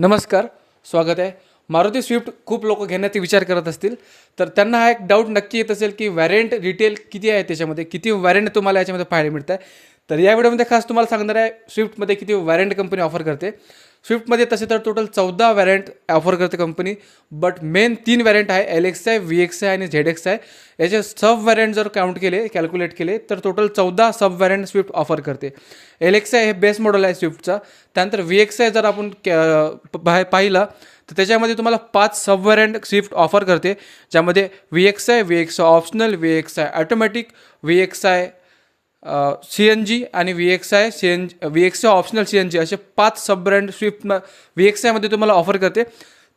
नमस्कार, स्वागत आहे. मारुती स्विफ्ट खूप लोक घेण्याचा विचार करत असतील, तर त्यांना हा एक डाऊट नक्की येत असेल की व्हॅरियंट रिटेल किती आहे, त्याच्यामध्ये किती व्हॅरियंट तुम्हाला याच्यामध्ये पाहायला मिळत आहे. तर या व्हिडिओमध्ये खास तुम्हाला सांगणार आहे स्विफ्टमध्ये किती व्हॅरियंट कंपनी ऑफर करते. स्विफ्टमध्ये तसे तर टोटल 14 व्हॅरियंट ऑफर करते कंपनी, बट मेन 3 व्हॅरियंट आहे, LXi, VXi आणि ZXi. याचे सब व्हॅरियंट जर कॅल्क्युलेट केले तर टोटल 14 सब व्हॅरियंट स्विफ्ट ऑफर करते. LXi हे बेस मॉडेल आहे स्विफ्टचा. त्यानंतर VXi जर आपण पाहिलं तर त्याच्यामध्ये तुम्हाला 5 सब व्हॅरियंट स्विफ्ट ऑफर करते, ज्यामध्ये VXi optional, VXi automatic, VXi CNG आणि VXi ऑप्शनल CNG असे 5 सब ब्रँड स्विफ्ट VXiमध्ये तुम्हाला ऑफर करते.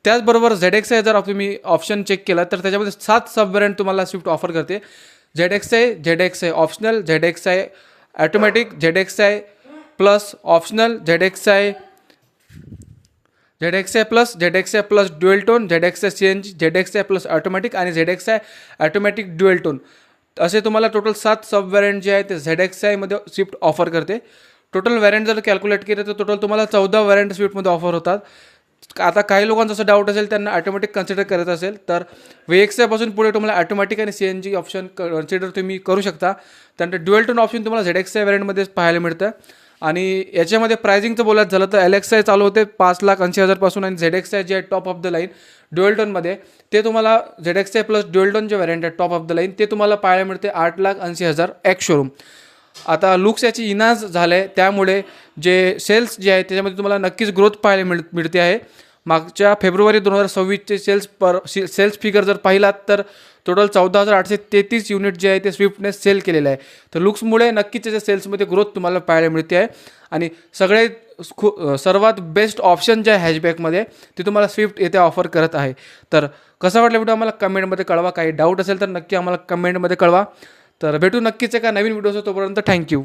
त्याचबरोबर ZXi जर तुम्ही ऑप्शन चेक केला तर त्याच्यामध्ये 7 सब ब्रँड तुम्हाला स्विफ्ट ऑफर करते. ZXi optional, ZXi automatic, ZXi plus optional, ZXi plus dual tone, ZXi CNG, ZXi plus automatic आणि ZXi ऑटोमॅटिक ड्युएल टोन, असे तुम्हाला टोटल 7 सब व्हॅरियंट जे आहे ते ZXiमध्ये स्विफ्ट ऑफर करते. टोटल व्हॅरियंट जर कॅल्क्युलेट केले तर टोटल तुम्हाला 14 व्हॅरियंट स्विफ्टमध्ये ऑफर होतात. आता काही लोकांचा असं डाऊट असेल, त्यांना ऑटोमॅटिक कन्सिडर करायचं असेल तर VXiपासून पुढे तुम्हाला ऑटोमॅटिक आणि CNG ऑप्शन कन्सिडर तुम्ही करू शकता. त्यानंतर ड्युएल टोन ऑप्शन तुम्हाला ZXi व्हॅरियंटमध्येच पाहायला मिळतं. आणि याच्यामध्ये प्राइसिंगचं बोलायचं झालं तर LXi चालू होते 5,80,000 पासून, आणि ZXi जे आहे top of the line dual टोनमध्ये, ते तुम्हाला ZXi प्लस ड्युएल टोन जे व्हॅरियंट आहे टॉप ऑफ द लाईन, ते तुम्हाला पाहायला मिळते 8,80,000 एक्स शोरूम. आता लुक्स याची इनाज झालं आहे, त्यामुळे जे सेल्स जे आहे त्याच्यामध्ये तुम्हाला नक्कीच ग्रोथ पाहायला मिळते आहे. मागच्या फेब्रुवारी 2026चे सेल्स फिगर जर पाहिलात तर टोटल 14,833 युनिट जे आहे ते स्विफ्टने सेल केलेलं आहे. तर लुक्समुळे नक्कीच त्याच्या सेल्समध्ये ग्रोथ तुम्हाला पाहायला मिळते आहे. आणि सर्वात बेस्ट ऑप्शन जे आहे हॅचबॅकमध्ये ते तुम्हाला स्विफ्ट येथे ऑफर करत आहे. तर कसा वाटला व्हिडिओ आम्हाला कमेंटमध्ये कळवा. काही डाऊट असेल तर नक्की आम्हाला कमेंटमध्ये कळवा. तर भेटू नक्कीच एका नवीन व्हिडिओचं. तोपर्यंत थँक्यू.